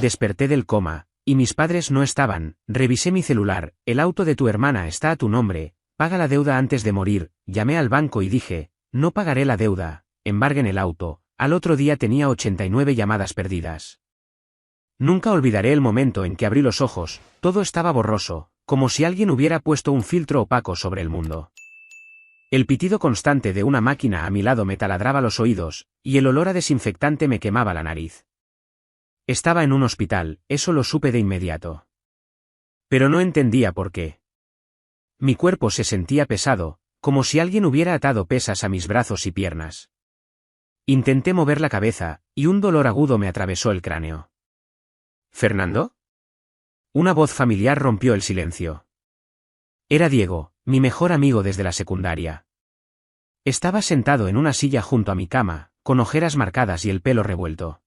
desperté del coma, y mis padres no estaban. Revisé mi celular, el auto de tu hermana está a tu nombre, paga la deuda antes de morir. Llamé al banco y dije, no pagaré la deuda, embarguen el auto. Al otro día tenía 89 llamadas perdidas. Nunca olvidaré el momento en que abrí los ojos, todo estaba borroso, como si alguien hubiera puesto un filtro opaco sobre el mundo. El pitido constante de una máquina a mi lado me taladraba los oídos, y el olor a desinfectante me quemaba la nariz. Estaba en un hospital, eso lo supe de inmediato. Pero no entendía por qué. Mi cuerpo se sentía pesado, como si alguien hubiera atado pesas a mis brazos y piernas. Intenté mover la cabeza, y un dolor agudo me atravesó el cráneo. ¿Fernando? Una voz familiar rompió el silencio. Era Diego, mi mejor amigo desde la secundaria. Estaba sentado en una silla junto a mi cama, con ojeras marcadas y el pelo revuelto.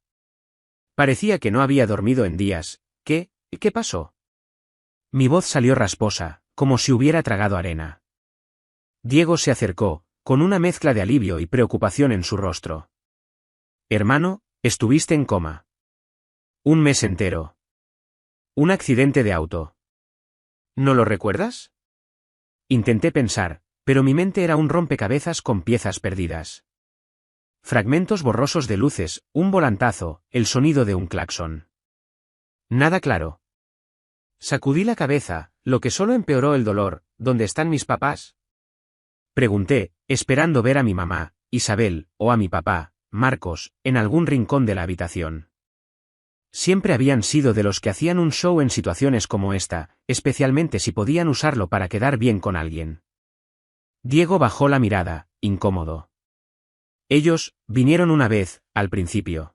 Parecía que no había dormido en días. ¿Qué pasó? Mi voz salió rasposa, como si hubiera tragado arena. Diego se acercó, con una mezcla de alivio y preocupación en su rostro. Hermano, estuviste en coma. Un mes entero. Un accidente de auto. ¿No lo recuerdas? Intenté pensar, pero mi mente era un rompecabezas con piezas perdidas. Fragmentos borrosos de luces, un volantazo, el sonido de un claxon. Nada claro. Sacudí la cabeza, lo que solo empeoró el dolor. ¿Dónde están mis papás? Pregunté, esperando ver a mi mamá, Isabel, o a mi papá, Marcos, en algún rincón de la habitación. Siempre habían sido de los que hacían un show en situaciones como esta, especialmente si podían usarlo para quedar bien con alguien. Diego bajó la mirada, incómodo. Ellos, vinieron una vez, al principio.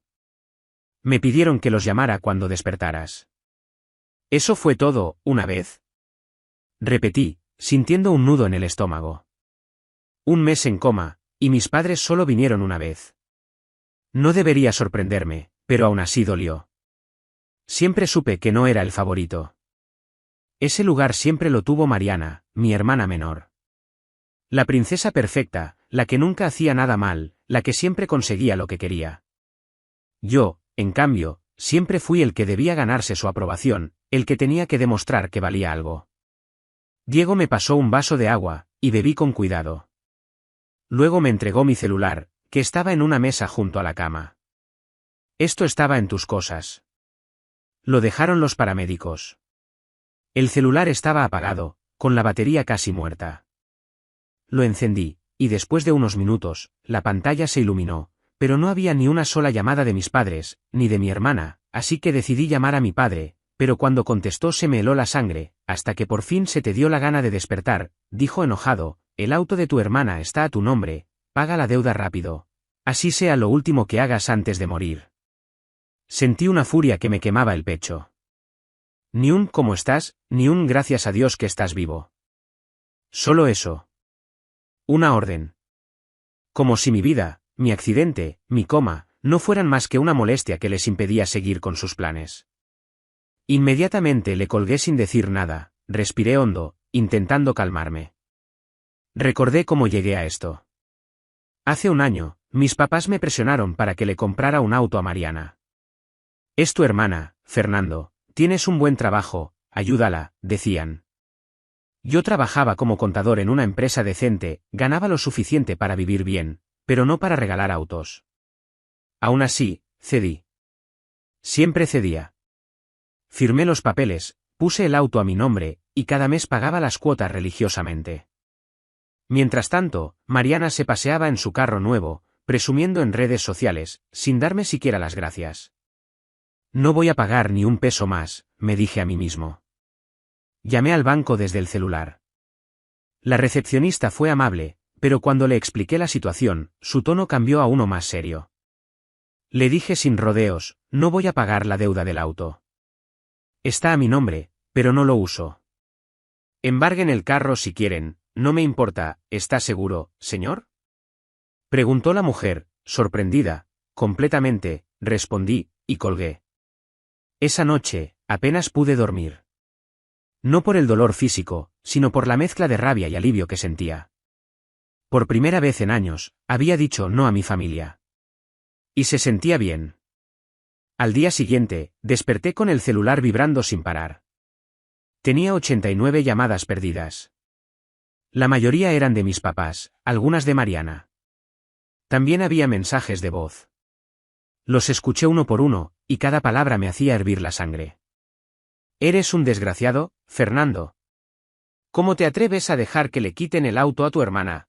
Me pidieron que los llamara cuando despertaras. Eso fue todo, una vez. Repetí, sintiendo un nudo en el estómago. Un mes en coma, y mis padres solo vinieron una vez. No debería sorprenderme, pero aún así dolió. Siempre supe que no era el favorito. Ese lugar siempre lo tuvo Mariana, mi hermana menor. La princesa perfecta, la que nunca hacía nada mal, la que siempre conseguía lo que quería. Yo, en cambio, siempre fui el que debía ganarse su aprobación, el que tenía que demostrar que valía algo. Diego me pasó un vaso de agua, y bebí con cuidado. Luego me entregó mi celular, que estaba en una mesa junto a la cama. Esto estaba en tus cosas. Lo dejaron los paramédicos. El celular estaba apagado, con la batería casi muerta. Lo encendí, y después de unos minutos, la pantalla se iluminó, pero no había ni una sola llamada de mis padres, ni de mi hermana, así que decidí llamar a mi padre, pero cuando contestó se me heló la sangre, hasta que por fin se te dio la gana de despertar, dijo enojado, el auto de tu hermana está a tu nombre, paga la deuda rápido. Así sea lo último que hagas antes de morir. Sentí una furia que me quemaba el pecho. Ni un ¿cómo estás?, ni un gracias a Dios que estás vivo. Solo eso. Una orden. Como si mi vida, mi accidente, mi coma, no fueran más que una molestia que les impedía seguir con sus planes. Inmediatamente le colgué sin decir nada, respiré hondo, intentando calmarme. Recordé cómo llegué a esto. Hace un año, mis papás me presionaron para que le comprara un auto a Mariana. Es tu hermana, Fernando, tienes un buen trabajo, ayúdala, decían. Yo trabajaba como contador en una empresa decente, ganaba lo suficiente para vivir bien, pero no para regalar autos. Aún así, cedí. Siempre cedía. Firmé los papeles, puse el auto a mi nombre, y cada mes pagaba las cuotas religiosamente. Mientras tanto, Mariana se paseaba en su carro nuevo, presumiendo en redes sociales, sin darme siquiera las gracias. No voy a pagar ni un peso más, me dije a mí mismo. Llamé al banco desde el celular. La recepcionista fue amable, pero cuando le expliqué la situación, su tono cambió a uno más serio. Le dije sin rodeos, no voy a pagar la deuda del auto. Está a mi nombre, pero no lo uso. Embarguen el carro si quieren, no me importa, ¿está seguro, señor? Preguntó la mujer, sorprendida, completamente, respondí, y colgué. Esa noche, apenas pude dormir. No por el dolor físico, sino por la mezcla de rabia y alivio que sentía. Por primera vez en años, había dicho no a mi familia. Y se sentía bien. Al día siguiente, desperté con el celular vibrando sin parar. Tenía 89 llamadas perdidas. La mayoría eran de mis papás, algunas de Mariana. También había mensajes de voz. Los escuché uno por uno, y cada palabra me hacía hervir la sangre. «Eres un desgraciado, Fernando. ¿Cómo te atreves a dejar que le quiten el auto a tu hermana?»,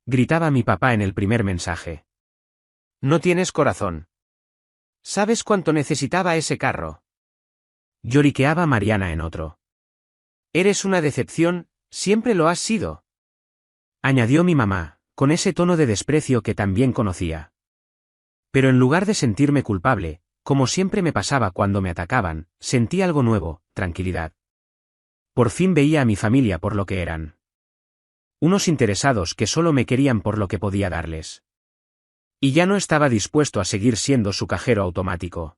gritaba mi papá en el primer mensaje. «No tienes corazón. ¿Sabes cuánto necesitaba ese carro?», lloriqueaba Mariana en otro. «Eres una decepción, siempre lo has sido», añadió mi mamá, con ese tono de desprecio que también conocía. Pero en lugar de sentirme culpable, como siempre me pasaba cuando me atacaban, sentí algo nuevo, tranquilidad. Por fin veía a mi familia por lo que eran. Unos interesados que solo me querían por lo que podía darles. Y ya no estaba dispuesto a seguir siendo su cajero automático.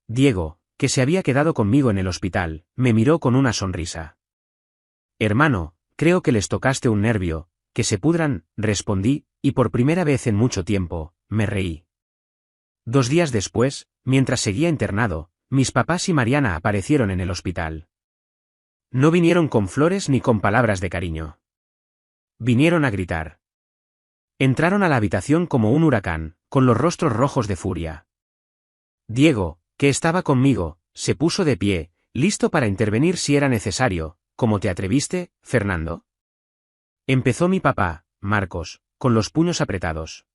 Diego, que se había quedado conmigo en el hospital, me miró con una sonrisa. «Hermano, creo que les tocaste un nervio, que se pudran», respondí, y por primera vez en mucho tiempo, me reí. 2 días después, mientras seguía internado, mis papás y Mariana aparecieron en el hospital. No vinieron con flores ni con palabras de cariño. Vinieron a gritar. Entraron a la habitación como un huracán, con los rostros rojos de furia. Diego, que estaba conmigo, se puso de pie, listo para intervenir si era necesario. «¿Cómo te atreviste, Fernando?», empezó mi papá, Marcos, con los puños apretados.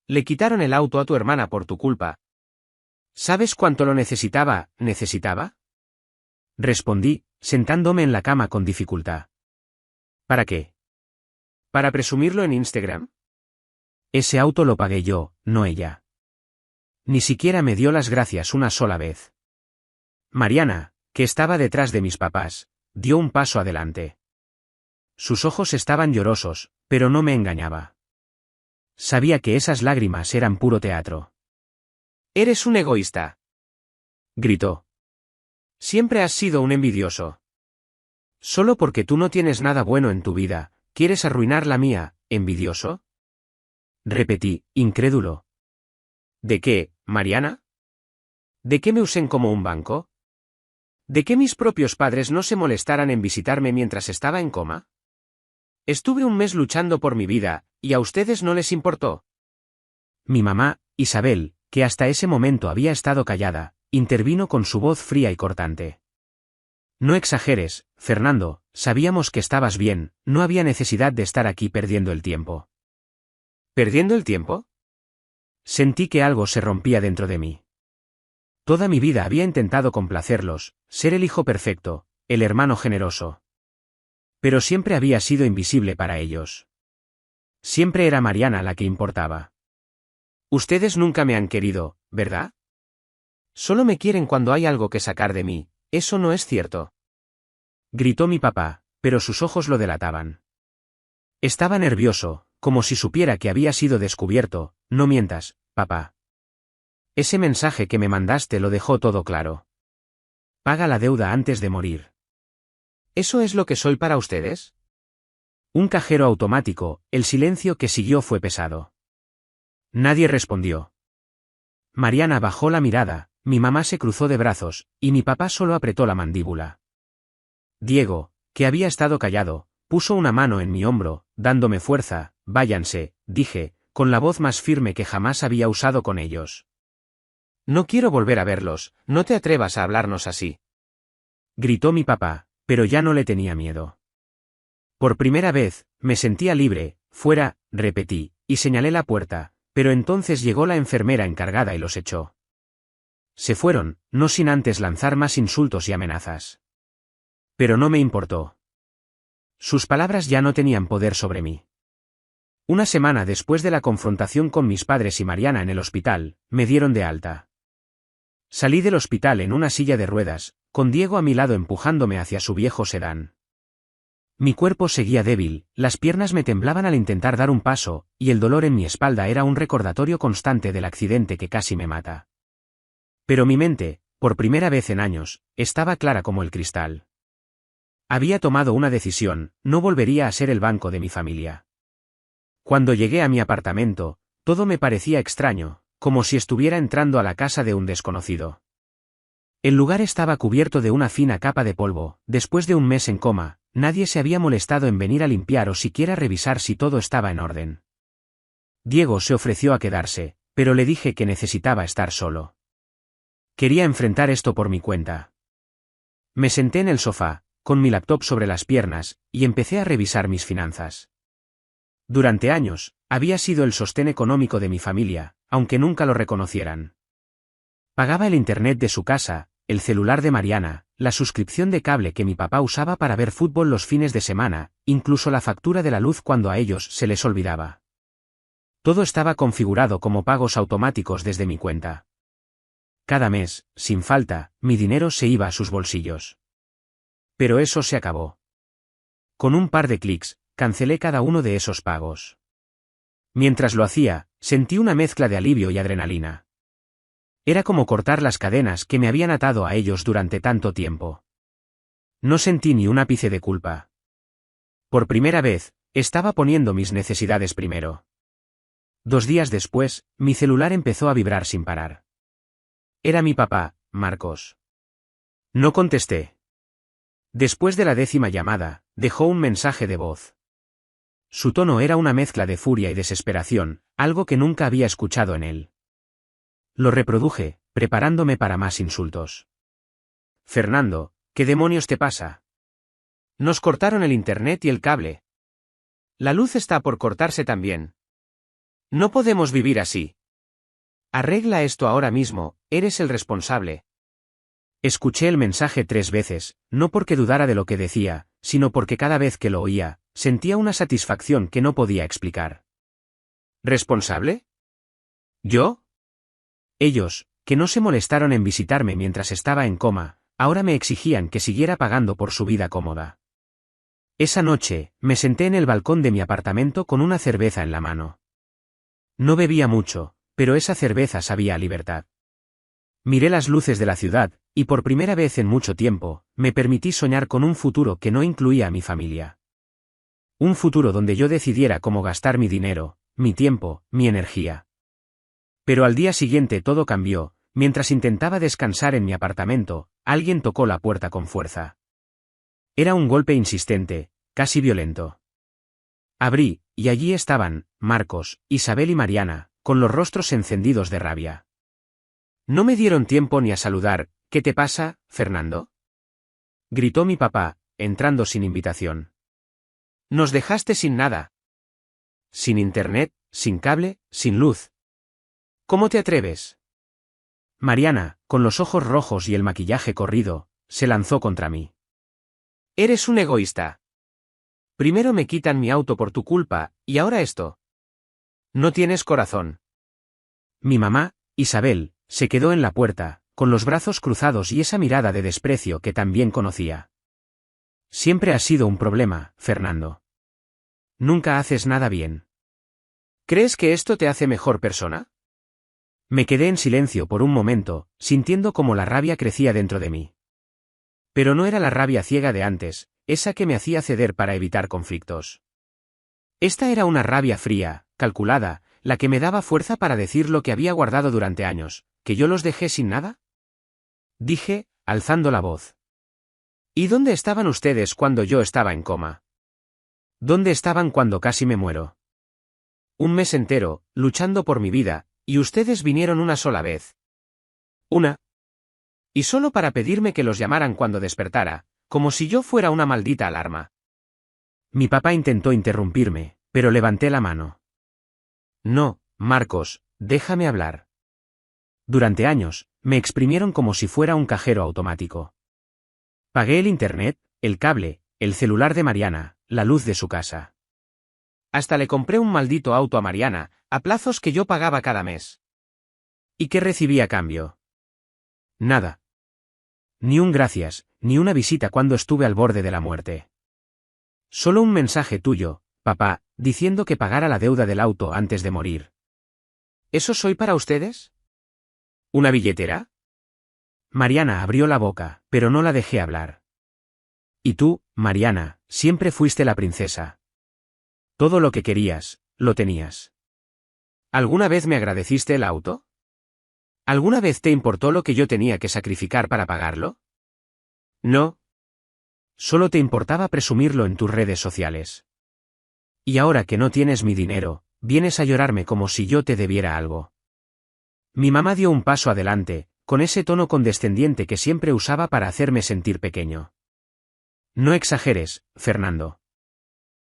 «Le quitaron el auto a tu hermana por tu culpa. ¿Sabes cuánto lo necesitaba?» Respondí, sentándome en la cama con dificultad. «¿Para qué? ¿Para presumirlo en Instagram?». «Ese auto lo pagué yo, no ella». Ni siquiera me dio las gracias una sola vez. Mariana, que estaba detrás de mis papás, dio un paso adelante. Sus ojos estaban llorosos, pero no me engañaba. Sabía que esas lágrimas eran puro teatro. «Eres un egoísta», gritó. «Siempre has sido un envidioso. Solo porque tú no tienes nada bueno en tu vida, ¿quieres arruinar la mía, envidioso?», repetí, incrédulo. «¿De qué, Mariana? ¿De qué me usen como un banco? ¿De qué mis propios padres no se molestaran en visitarme mientras estaba en coma? Estuve un mes luchando por mi vida, ¿y a ustedes no les importó?». Mi mamá, Isabel, que hasta ese momento había estado callada, intervino con su voz fría y cortante. «No exageres, Fernando, sabíamos que estabas bien, no había necesidad de estar aquí perdiendo el tiempo». «¿Perdiendo el tiempo?». Sentí que algo se rompía dentro de mí. Toda mi vida había intentado complacerlos, ser el hijo perfecto, el hermano generoso. Pero siempre había sido invisible para ellos. Siempre era Mariana la que importaba. «Ustedes nunca me han querido, ¿verdad? Solo me quieren cuando hay algo que sacar de mí, ¿eso no es cierto?», gritó mi papá, pero sus ojos lo delataban. Estaba nervioso, como si supiera que había sido descubierto. «No mientas, papá. Ese mensaje que me mandaste lo dejó todo claro. Paga la deuda antes de morir». «¿Eso es lo que soy para ustedes?». Un cajero automático, el silencio que siguió fue pesado. Nadie respondió. Mariana bajó la mirada, mi mamá se cruzó de brazos, y mi papá solo apretó la mandíbula. Diego, que había estado callado, puso una mano en mi hombro, dándome fuerza. «Váyanse», dije, con la voz más firme que jamás había usado con ellos. «No quiero volver a verlos, no te atrevas a hablarnos así», gritó mi papá, pero ya no le tenía miedo. Por primera vez, me sentía libre. «Fuera», repetí, y señalé la puerta, pero entonces llegó la enfermera encargada y los echó. Se fueron, no sin antes lanzar más insultos y amenazas. Pero no me importó. Sus palabras ya no tenían poder sobre mí. Una semana después de la confrontación con mis padres y Mariana en el hospital, me dieron de alta. Salí del hospital en una silla de ruedas, con Diego a mi lado empujándome hacia su viejo sedán. Mi cuerpo seguía débil, las piernas me temblaban al intentar dar un paso, y el dolor en mi espalda era un recordatorio constante del accidente que casi me mata. Pero mi mente, por primera vez en años, estaba clara como el cristal. Había tomado una decisión, no volvería a ser el banco de mi familia. Cuando llegué a mi apartamento, todo me parecía extraño. como si estuviera entrando a la casa de un desconocido. El lugar estaba cubierto de una fina capa de polvo. Después de un mes en coma, nadie se había molestado en venir a limpiar o siquiera revisar si todo estaba en orden. Diego se ofreció a quedarse, pero le dije que necesitaba estar solo. Quería enfrentar esto por mi cuenta. Me senté en el sofá, con mi laptop sobre las piernas, y empecé a revisar mis finanzas. Durante años, había sido el sostén económico de mi familia, aunque nunca lo reconocieran. Pagaba el internet de su casa, el celular de Mariana, la suscripción de cable que mi papá usaba para ver fútbol los fines de semana, incluso la factura de la luz cuando a ellos se les olvidaba. Todo estaba configurado como pagos automáticos desde mi cuenta. Cada mes, sin falta, mi dinero se iba a sus bolsillos. Pero eso se acabó. Con un par de clics, cancelé cada uno de esos pagos. Mientras lo hacía, sentí una mezcla de alivio y adrenalina. Era como cortar las cadenas que me habían atado a ellos durante tanto tiempo. No sentí ni un ápice de culpa. Por primera vez, estaba poniendo mis necesidades primero. 2 días después, mi celular empezó a vibrar sin parar. Era mi papá, Marcos. No contesté. Después de la 10ª llamada, dejó un mensaje de voz. Su tono era una mezcla de furia y desesperación, algo que nunca había escuchado en él. Lo reproduje, preparándome para más insultos. Fernando, ¿qué demonios te pasa? Nos cortaron el internet y el cable. La luz está por cortarse también. No podemos vivir así. Arregla esto ahora mismo, eres el responsable. Escuché el mensaje 3 veces, no porque dudara de lo que decía, sino porque cada vez que lo oía, sentía una satisfacción que no podía explicar. ¿Responsable? ¿Yo? Ellos, que no se molestaron en visitarme mientras estaba en coma, ahora me exigían que siguiera pagando por su vida cómoda. Esa noche, me senté en el balcón de mi apartamento con una cerveza en la mano. No bebía mucho, pero esa cerveza sabía a libertad. Miré las luces de la ciudad, y por primera vez en mucho tiempo, me permití soñar con un futuro que no incluía a mi familia. Un futuro donde yo decidiera cómo gastar mi dinero, mi tiempo, mi energía. Pero al día siguiente todo cambió. Mientras intentaba descansar en mi apartamento, alguien tocó la puerta con fuerza. Era un golpe insistente, casi violento. Abrí, y allí estaban, Marcos, Isabel y Mariana, con los rostros encendidos de rabia. No me dieron tiempo ni a saludar. ¿Qué te pasa, Fernando? Gritó mi papá, entrando sin invitación. Nos dejaste sin nada. Sin internet, sin cable, sin luz. ¿Cómo te atreves? Mariana, con los ojos rojos y el maquillaje corrido, se lanzó contra mí. Eres un egoísta. Primero me quitan mi auto por tu culpa, y ahora esto. No tienes corazón. Mi mamá, Isabel, se quedó en la puerta, con los brazos cruzados y esa mirada de desprecio que también conocía. Siempre has sido un problema, Fernando. Nunca haces nada bien. ¿Crees que esto te hace mejor persona? Me quedé en silencio por un momento, sintiendo cómo la rabia crecía dentro de mí. Pero no era la rabia ciega de antes, esa que me hacía ceder para evitar conflictos. Esta era una rabia fría, calculada, la que me daba fuerza para decir lo que había guardado durante años, ¿que yo los dejé sin nada? Dije, alzando la voz. ¿Y dónde estaban ustedes cuando yo estaba en coma? ¿Dónde estaban cuando casi me muero? Un mes entero, luchando por mi vida, y ustedes vinieron una sola vez. Una. Y solo para pedirme que los llamaran cuando despertara, como si yo fuera una maldita alarma. Mi papá intentó interrumpirme, pero levanté la mano. No, Marcos, déjame hablar. Durante años, me exprimieron como si fuera un cajero automático. Pagué el internet, el cable, el celular de Mariana, la luz de su casa. Hasta le compré un maldito auto a Mariana, a plazos que yo pagaba cada mes. ¿Y qué recibí a cambio? Nada. Ni un gracias, ni una visita cuando estuve al borde de la muerte. Solo un mensaje tuyo, papá, diciendo que pagara la deuda del auto antes de morir. ¿Eso soy para ustedes? ¿Una billetera? Mariana abrió la boca, pero no la dejé hablar. Y tú, Mariana, siempre fuiste la princesa. Todo lo que querías, lo tenías. ¿Alguna vez me agradeciste el auto? ¿Alguna vez te importó lo que yo tenía que sacrificar para pagarlo? No. Solo te importaba presumirlo en tus redes sociales. Y ahora que no tienes mi dinero, vienes a llorarme como si yo te debiera algo. Mi mamá dio un paso adelante, con ese tono condescendiente que siempre usaba para hacerme sentir pequeño. No exageres, Fernando.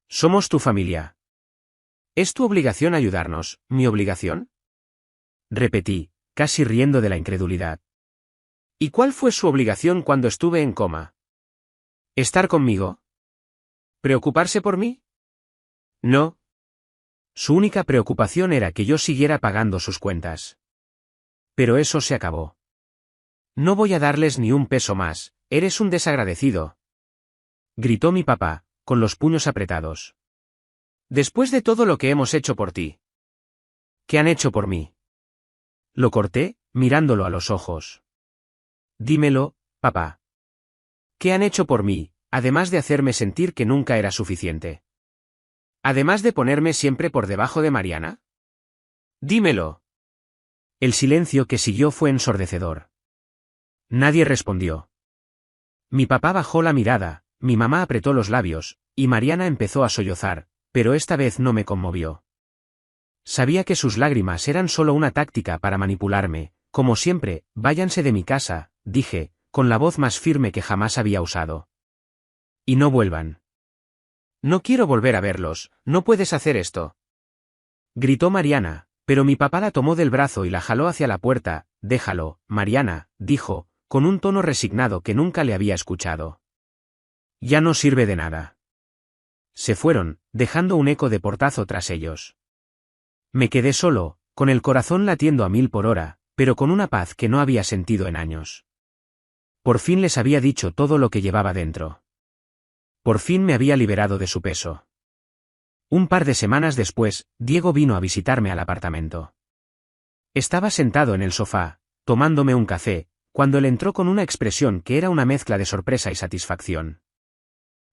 Somos tu familia. ¿Es tu obligación ayudarnos, mi obligación? Repetí, casi riendo de la incredulidad. ¿Y cuál fue su obligación cuando estuve en coma? ¿Estar conmigo? ¿Preocuparse por mí? No. Su única preocupación era que yo siguiera pagando sus cuentas. Pero eso se acabó. No voy a darles ni un peso más, eres un desagradecido. Gritó mi papá, con los puños apretados. Después de todo lo que hemos hecho por ti. ¿Qué han hecho por mí? Lo corté, mirándolo a los ojos. Dímelo, papá. ¿Qué han hecho por mí, además de hacerme sentir que nunca era suficiente? ¿Además de ponerme siempre por debajo de Mariana? Dímelo. El silencio que siguió fue ensordecedor. Nadie respondió. Mi papá bajó la mirada, mi mamá apretó los labios, y Mariana empezó a sollozar, pero esta vez no me conmovió. Sabía que sus lágrimas eran solo una táctica para manipularme, como siempre, váyanse de mi casa, dije, con la voz más firme que jamás había usado. Y no vuelvan. No quiero volver a verlos, no puedes hacer esto. Gritó Mariana, pero mi papá la tomó del brazo y la jaló hacia la puerta. Déjalo, Mariana, dijo, con un tono resignado que nunca le había escuchado. Ya no sirve de nada. Se fueron, dejando un eco de portazo tras ellos. Me quedé solo, con el corazón latiendo a 1000 por hora, pero con una paz que no había sentido en años. Por fin les había dicho todo lo que llevaba dentro. Por fin me había liberado de su peso. Un par de semanas después, Diego vino a visitarme al apartamento. Estaba sentado en el sofá, tomándome un café, cuando él entró con una expresión que era una mezcla de sorpresa y satisfacción.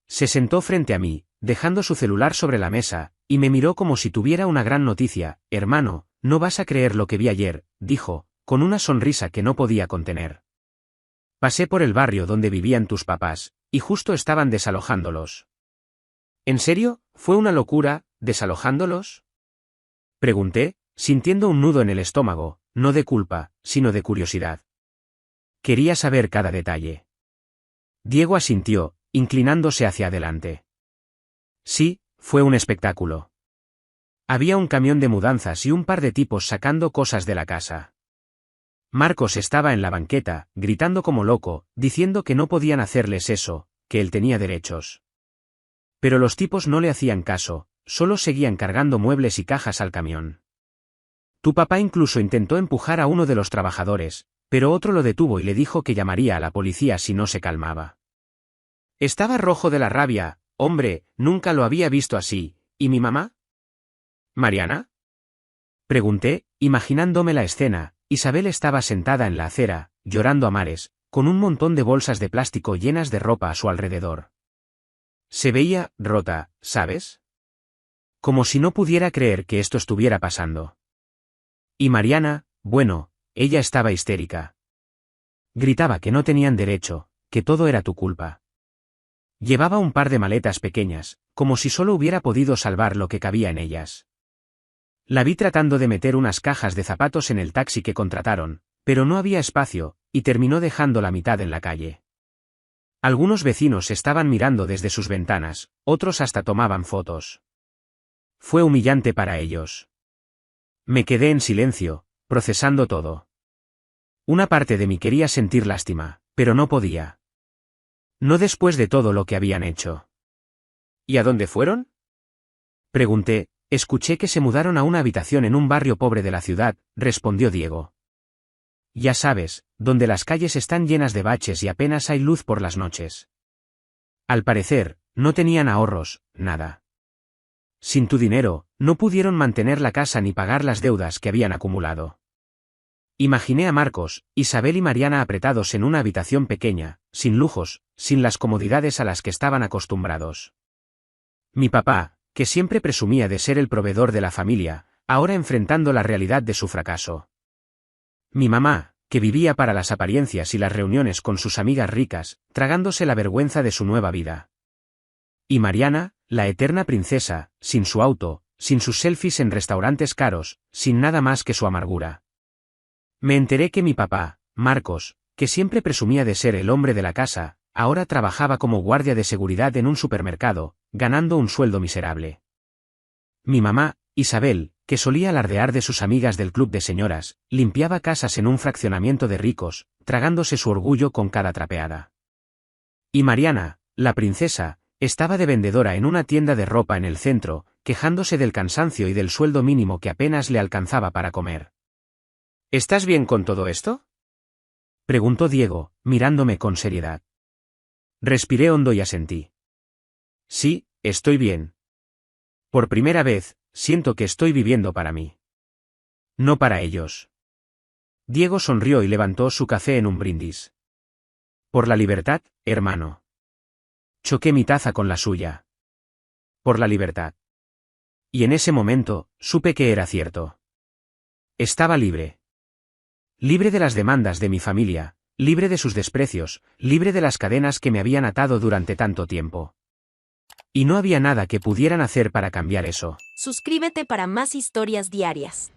Se sentó frente a mí, dejando su celular sobre la mesa, y me miró como si tuviera una gran noticia. Hermano, no vas a creer lo que vi ayer, dijo, con una sonrisa que no podía contener. Pasé por el barrio donde vivían tus papás, y justo estaban desalojándolos. ¿En serio? ¿Fue una locura, desalojándolos? Pregunté, sintiendo un nudo en el estómago, no de culpa, sino de curiosidad. Quería saber cada detalle. Diego asintió, inclinándose hacia adelante. Sí, fue un espectáculo. Había un camión de mudanzas y un par de tipos sacando cosas de la casa. Marcos estaba en la banqueta, gritando como loco, diciendo que no podían hacerles eso, que él tenía derechos. Pero los tipos no le hacían caso, solo seguían cargando muebles y cajas al camión. Tu papá incluso intentó empujar a uno de los trabajadores, pero otro lo detuvo y le dijo que llamaría a la policía si no se calmaba. Estaba rojo de la rabia. Hombre, nunca lo había visto así. ¿Y mi mamá? ¿Mariana? Pregunté, imaginándome la escena. Isabel estaba sentada en la acera, llorando a mares, con un montón de bolsas de plástico llenas de ropa a su alrededor. Se veía rota, ¿sabes? Como si no pudiera creer que esto estuviera pasando. Y Mariana, bueno, ella estaba histérica. Gritaba que no tenían derecho, que todo era tu culpa. Llevaba un par de maletas pequeñas, como si solo hubiera podido salvar lo que cabía en ellas. La vi tratando de meter unas cajas de zapatos en el taxi que contrataron, pero no había espacio, y terminó dejando la mitad en la calle. Algunos vecinos estaban mirando desde sus ventanas, otros hasta tomaban fotos. Fue humillante para ellos. Me quedé en silencio, procesando todo. Una parte de mí quería sentir lástima, pero no podía. No después de todo lo que habían hecho. ¿Y a dónde fueron? Pregunté. Escuché que se mudaron a una habitación en un barrio pobre de la ciudad, respondió Diego. Ya sabes, donde las calles están llenas de baches y apenas hay luz por las noches. Al parecer, no tenían ahorros, nada. Sin tu dinero, no pudieron mantener la casa ni pagar las deudas que habían acumulado. Imaginé a Marcos, Isabel y Mariana apretados en una habitación pequeña, sin lujos, sin las comodidades a las que estaban acostumbrados. Mi papá, que siempre presumía de ser el proveedor de la familia, ahora enfrentando la realidad de su fracaso. Mi mamá, que vivía para las apariencias y las reuniones con sus amigas ricas, tragándose la vergüenza de su nueva vida. Y Mariana, la eterna princesa, sin su auto, sin sus selfies en restaurantes caros, sin nada más que su amargura. Me enteré que mi papá, Marcos, que siempre presumía de ser el hombre de la casa, ahora trabajaba como guardia de seguridad en un supermercado, ganando un sueldo miserable. Mi mamá, Isabel, que solía alardear de sus amigas del club de señoras, limpiaba casas en un fraccionamiento de ricos, tragándose su orgullo con cada trapeada. Y Mariana, la princesa, estaba de vendedora en una tienda de ropa en el centro, quejándose del cansancio y del sueldo mínimo que apenas le alcanzaba para comer. ¿Estás bien con todo esto?, preguntó Diego, mirándome con seriedad. Respiré hondo y asentí. Sí, estoy bien. Por primera vez, siento que estoy viviendo para mí. No para ellos. Diego sonrió y levantó su café en un brindis. Por la libertad, hermano. Choqué mi taza con la suya. Por la libertad. Y en ese momento, supe que era cierto. Estaba libre. Libre de las demandas de mi familia, libre de sus desprecios, libre de las cadenas que me habían atado durante tanto tiempo. Y no había nada que pudieran hacer para cambiar eso. Suscríbete para más historias diarias.